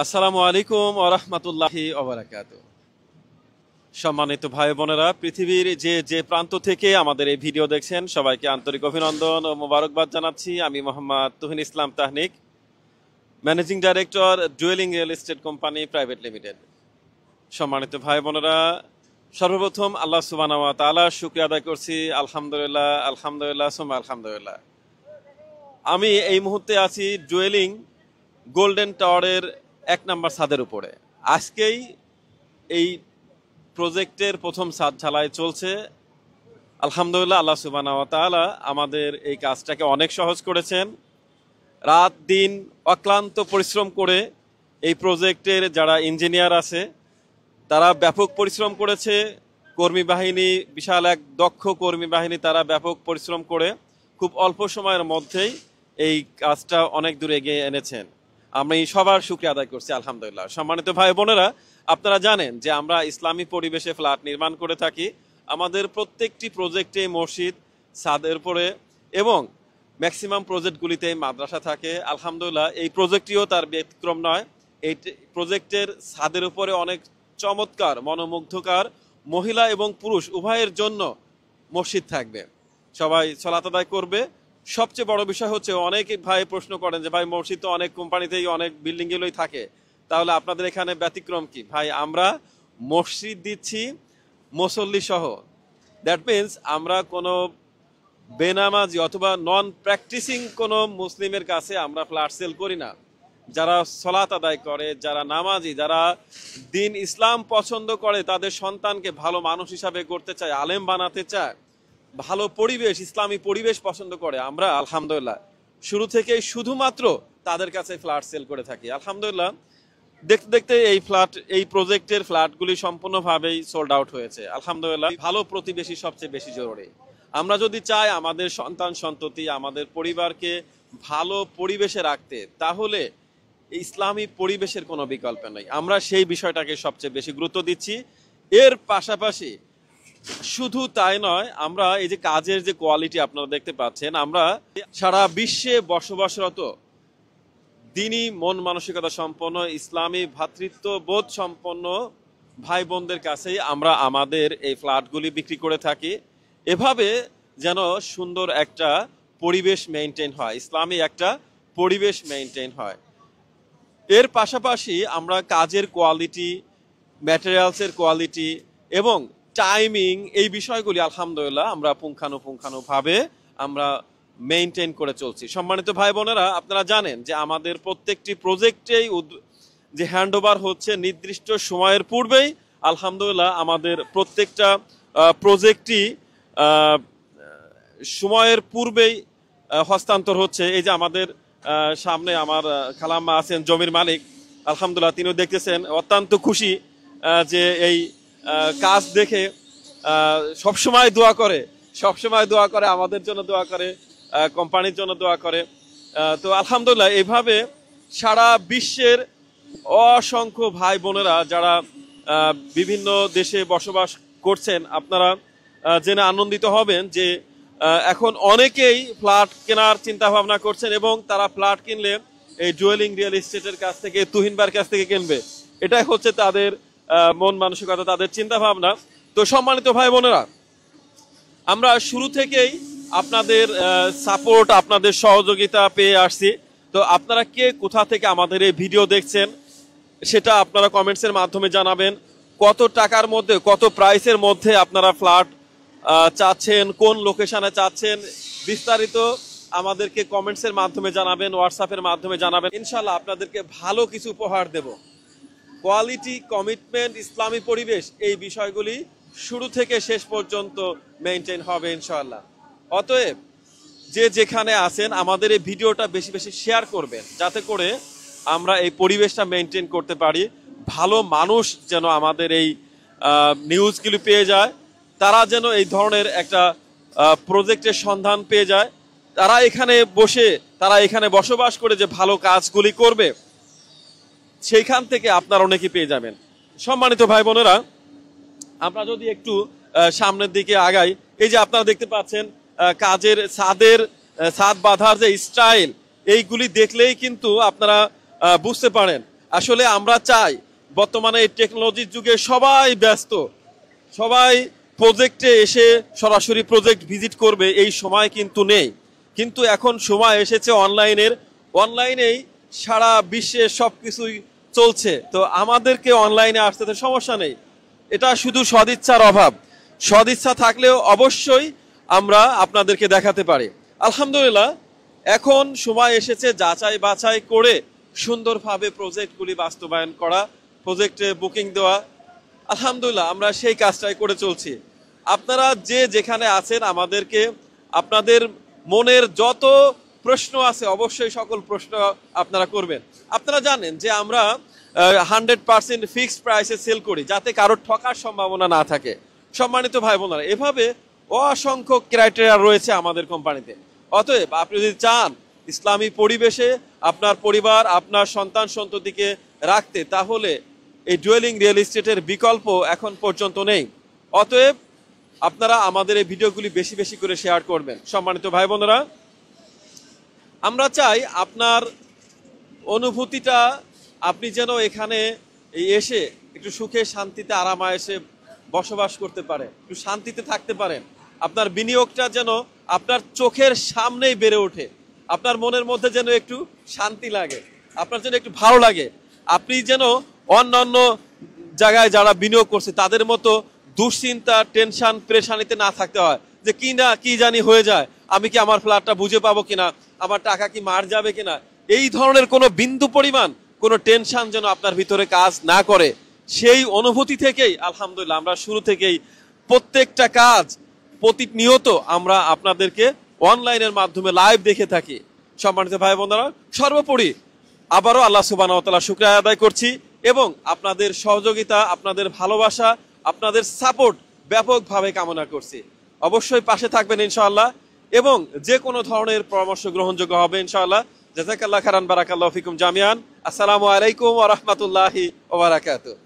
আসসালামু আলাইকুম ওয়া রাহমাতুল্লাহি ওয়া বারাকাতুহু। সম্মানিত ভাই বোনেরা, পৃথিবীর যে যে প্রান্ত থেকে আমাদের এই ভিডিও দেখছেন সবাইকে আন্তরিক অভিনন্দন ও মোবারকবাদ জানাচ্ছি। আমি Mohammad Tuhin Islam Tahnik, managing director dwelling real estate company private limited. সম্মানিত ভাই বোনেরা, সর্বপ্রথম আল্লাহ সুবহানাহু ওয়া তাআলার শুকরিয়া আদায় করছি। আলহামদুলিল্লাহ, আলহামদুলিল্লাহ, সুম্মা আলহামদুলিল্লাহ। আমি এই মুহূর্তে আছি ডুয়েলিং গোল্ডেন টাওয়ারের 1 নম্বর ছাদের উপরে। আজকেই এই প্রজেক্টের প্রথম ছাদ ঢালাই চলছে। আলহামদুলিল্লাহ, আল্লাহ সুবহানাহু ওয়া তাআলা আমাদের এই কাজটাকে অনেক সহজ করেছেন। রাত দিন অক্লান্ত পরিশ্রম করে এই প্রজেক্টের যারা ইঞ্জিনিয়ার আছে তারা ব্যাপক পরিশ্রম করেছে। কর্মী বাহিনী, বিশাল এক দক্ষ কর্মী বাহিনী, তারা ব্যাপক পরিশ্রম করে খুব অল্প সময়ের মধ্যেই এই কাজটা অনেক দূর এগিয়ে এনেছেন। আমি সবার শুকরিয়া আদায় করছি আলহামদুলিল্লাহ। সম্মানিত ভাই বোনেরা, আপনারা জানেন যে আমরা ইসলামী পরিবেশে ফ্ল্যাট নির্মাণ করে থাকি। আমাদের প্রত্যেকটি প্রজেক্টে মসজিদ ছাদের উপরে এবং ম্যাক্সিমাম প্রজেক্টগুলিতে মাদ্রাসা থাকে। আলহামদুলিল্লাহ, এই প্রজেক্টটিও তার ব্যতিক্রম নয়। এই প্রজেক্টের ছাদের উপরে অনেক চমৎকার, মনোমুগ্ধকর মহিলা এবং পুরুষ উভয়ের জন্য মসজিদ থাকবে। সবাই সালাত আদায় করবে। সবচেয়ে বড় বিষয় হচ্ছে, অনেক ভাই প্রশ্ন করেন যে ভাই মসজিদ তো অনেক কোম্পানিতেই অনেক বিল্ডিং গুলোই থাকে, তাহলে আপনাদের এখানে ব্যতিক্রম কি? ভাই, আমরা মসজিদ দিচ্ছি মুসল্লি সহ। দ্যাট মিনস আমরা কোনো বেনামাজি অথবা নন প্র্যাকটিসিং কোনো মুসলিমের কাছে আমরা ফ্ল্যাট সেল করি না। যারা সালাত আদায় করে, যারা নামাজি, যারা দিন ইসলাম পছন্দ করে, তাদের সন্তানকে ভালো মানুষ হিসাবে করতে চায়, আলেম বানাতে চায়, ভালো পরিবেশ, ইসলামী পরিবেশ পছন্দ করে, আমরা আলহামদুলিল্লাহ শুরু থেকেই শুধুমাত্র তাদের কাছে ফ্ল্যাট সেল করে থাকি। আলহামদুলিল্লাহ, দেখতে দেখতে এই প্রজেক্টের ফ্ল্যাটগুলি সম্পূর্ণভাবেই সোল্ড আউট হয়েছে। আলহামদুলিল্লাহ, ভালো প্রতিবেশী সবচেয়ে বেশি জরুরি। আমরা যদি চাই আমাদের সন্তান সন্ততি, আমাদের পরিবারকে ভালো পরিবেশে রাখতে, তাহলে ইসলামী পরিবেশের কোনো বিকল্প নেই। আমরা সেই বিষয়টাকে সবচেয়ে বেশি গুরুত্ব দিচ্ছি। এর পাশাপাশি শুধু তাই নয়, আমরা এই যে কাজের যে কোয়ালিটি আপনারা দেখতে পাচ্ছেন, আমরা সারা বিশ্বে বসবাসরত দিনী মন মানসিকতা সম্পন্ন, ইসলামী ভ্রাতৃত্ববোধ সম্পন্ন ভাই বোনদের কাছেই আমরা আমাদের এই ফ্ল্যাটগুলি বিক্রি করে থাকি। এভাবে যেন সুন্দর একটা পরিবেশ মেইনটেইন হয়, ইসলামী একটা পরিবেশ মেইনটেইন হয়। এর পাশাপাশি আমরা কাজের কোয়ালিটি, ম্যাটেরিয়ালসের কোয়ালিটি এবং টাইমিং, এই বিষয়গুলি আলহামদুলিল্লাহ আমরা পুঙ্খানুপুঙ্খানুভাবে আমরা মেইনটেইন করে চলছি। সম্মানিত ভাই বোনেরা, আপনারা জানেন যে আমাদের প্রত্যেকটি প্রজেক্টেই যে হ্যান্ডওভার হচ্ছে নির্দিষ্ট সময়ের পূর্বেই। আলহামদুলিল্লাহ, আমাদের প্রত্যেকটা প্রজেক্টই সময়ের পূর্বেই হস্তান্তর হচ্ছে। এই যে আমাদের সামনে আমার খালাম্মা আছেন, জমির মালিক, আলহামদুলিল্লাহ তিনিও দেখতেছেন, অত্যন্ত খুশি যে এই কাজ দেখে সবসময় দোয়া করে, আমাদের জন্য দোয়া করে, কোম্পানির জন্য দোয়া করে। তো আলহামদুলিল্লাহ, এইভাবে সারা বিশ্বের অসংখ্য ভাই বোনেরা যারা বিভিন্ন দেশে বসবাস করছেন, আপনারা জেনে আনন্দিত হবেন যে এখন অনেকেই ফ্ল্যাট কেনার চিন্তা ভাবনা করছেন এবং তারা ফ্ল্যাট কিনলে এই ডুয়েলিং রিয়েল এস্টেটের কাছ থেকে, তুহিনবার কাছ থেকে কিনবে। এটাই হচ্ছে তাদের মন মানসিকতা, তাদের চিন্তা ভাবনা। তো সম্মানিত ভাই বোনেরা, আমরা শুরু থেকেই আপনাদের সাপোর্ট, আপনাদের সহযোগিতা পেয়ে আসছি। তো আপনারা কে কোথা থেকে আমাদের এই ভিডিও দেখছেন সেটা আপনারা কমেন্টসের মাধ্যমে জানাবেন। কত টাকার মধ্যে, কত প্রাইসের মধ্যে আপনারা ফ্ল্যাট চাচ্ছেন, কোন লোকেশনে চাচ্ছেন, বিস্তারিত আমাদেরকে কমেন্টসের মাধ্যমে জানাবেন, হোয়াটসঅ্যাপের মাধ্যমে জানাবেন। ইনশাল্লাহ আপনাদেরকে ভালো কিছু উপহার দেব। কোয়ালিটি, কমিটমেন্ট, ইসলামী পরিবেশ, এই বিষয়গুলি শুরু থেকে শেষ পর্যন্ত মেইনটেইন হবে ইনশাআল্লাহ। অতএব যে যেখানে আছেন আমাদের এই ভিডিওটা বেশি বেশি শেয়ার করবেন, যাতে করে আমরা এই পরিবেশটা মেইনটেইন করতে পারি। ভালো মানুষ যেন আমাদের এই নিউজগুলি পেয়ে যায়, তারা যেন এই ধরনের একটা প্রজেক্টের সন্ধান পেয়ে যায়, তারা এখানে বসবাস করে যে ভালো কাজগুলি করবে, সেইখান থেকে আপনারা অনেকে পেয়ে যাবেন। সম্মানিত ভাই বোনেরা, আমরা যদি একটু সামনের দিকে আগাই, এই যে আপনারা দেখতে পাচ্ছেন কাজের ছাদ বাঁধার যে স্টাইল, এইগুলি দেখলেই কিন্তু আপনারা বুঝতে পারেন আসলে আমরা চাই বর্তমানে এই টেকনোলজির যুগে সবাই ব্যস্ত, সবাই প্রজেক্টে এসে সরাসরি প্রজেক্ট ভিজিট করবে এই সময় কিন্তু নেই। কিন্তু এখন সময় এসেছে অনলাইনেই সারা বিশ্বে সবকিছুই চলছে। তো আমাদেরকে অনলাইনে আসতে তো সমস্যা নেই, এটা শুধু সদিচ্ছার অভাব। সদিচ্ছা থাকলেও অবশ্যই আমরা আপনাদেরকে দেখাতে পারি। আলহামদুলিল্লাহ, এখন সময় এসেছে যাচাই বাছাই করে সুন্দরভাবে প্রজেক্টগুলি বাস্তবায়ন করা, প্রজেক্টে বুকিং দেওয়া। আলহামদুলিল্লাহ, আমরা সেই কাজটাই করে চলছি। আপনারা যে যেখানে আছেন আমাদেরকে আপনাদের মনের যত প্রশ্ন আছে অবশ্যই সকল প্রশ্ন আপনারা করবেন। আপনারা জানেন যে আমরা 100% ফিক্সড প্রাইসে সেল করি, যাতে কারোর ঠকার সম্ভাবনা না থাকে। সম্মানিত ভাই বোনেরা, এভাবে অসংখ্য ক্রাইটেরিয়া রয়েছে আমাদের কোম্পানিতে। অতএব আপনি যদি চান ইসলামী পরিবেশে আপনার পরিবার, আপনার সন্তান সন্ততিকে রাখতে, তাহলে এই ডুয়েলিং রিয়েল এস্টেটের বিকল্প এখন পর্যন্ত নেই। অতএব আপনারা আমাদের এই ভিডিওগুলি বেশি বেশি করে শেয়ার করবেন। সম্মানিত ভাই বোনেরা, আমরা চাই আপনার অনুভূতিটা, আপনি যেন এখানে এসে একটু সুখে শান্তিতে আরামায়েশে বসবাস করতে পারেন, একটু শান্তিতে থাকতে পারেন। আপনার বিনিয়োগটা যেন আপনার চোখের সামনেই বেড়ে ওঠে, আপনার মনের মধ্যে যেন একটু শান্তি লাগে, আপনার যেন একটু ভালো লাগে। আপনি যেন অন্যান্য জায়গায় যারা বিনিয়োগ করছে তাদের মতো দুশ্চিন্তা, টেনশন, পেরেশানিতে না থাকতে হয়, যে কি জানি হয়ে যায়, আমি কি আমার ফ্ল্যাটটা বুঝে পাবো কিনা, আমার টাকা কি মার যাবে কিনা। এই ধরনের কোনো বিন্দু পরিমাণ কোনো টেনশন যেন আপনার ভিতরে কাজ না করে। সেই অনুভূতি থেকেই আলহামদুলিল্লাহ আমরা শুরু থেকেই প্রত্যেকটা কাজ প্রতিনিয়ত আমরা আপনাদেরকে অনলাইনের মাধ্যমে লাইভ দেখে থাকি। সম্মানিত ভাই বোনেরা, সর্বোপরি আবারও আল্লাহ সুবহানাহু ওয়া তাআলা শুকরিয়া আদায় করছি, এবং আপনাদের সহযোগিতা, আপনাদের ভালোবাসা, আপনাদের সাপোর্ট ব্যাপকভাবে কামনা করছি। অবশ্যই পাশে থাকবেন ইনশাআল্লাহ, এবং যে কোনো ধরনের পরামর্শ গ্রহণযোগ্য হবে ইনশাআল্লাহ। জাযাকাল্লাহু খাইরান, বারাকাল্লাহু ফিকুম জামিআন। আসসালামু আলাইকুম ওয়া রাহমাতুল্লাহি ওয়া বারাকাতুহু।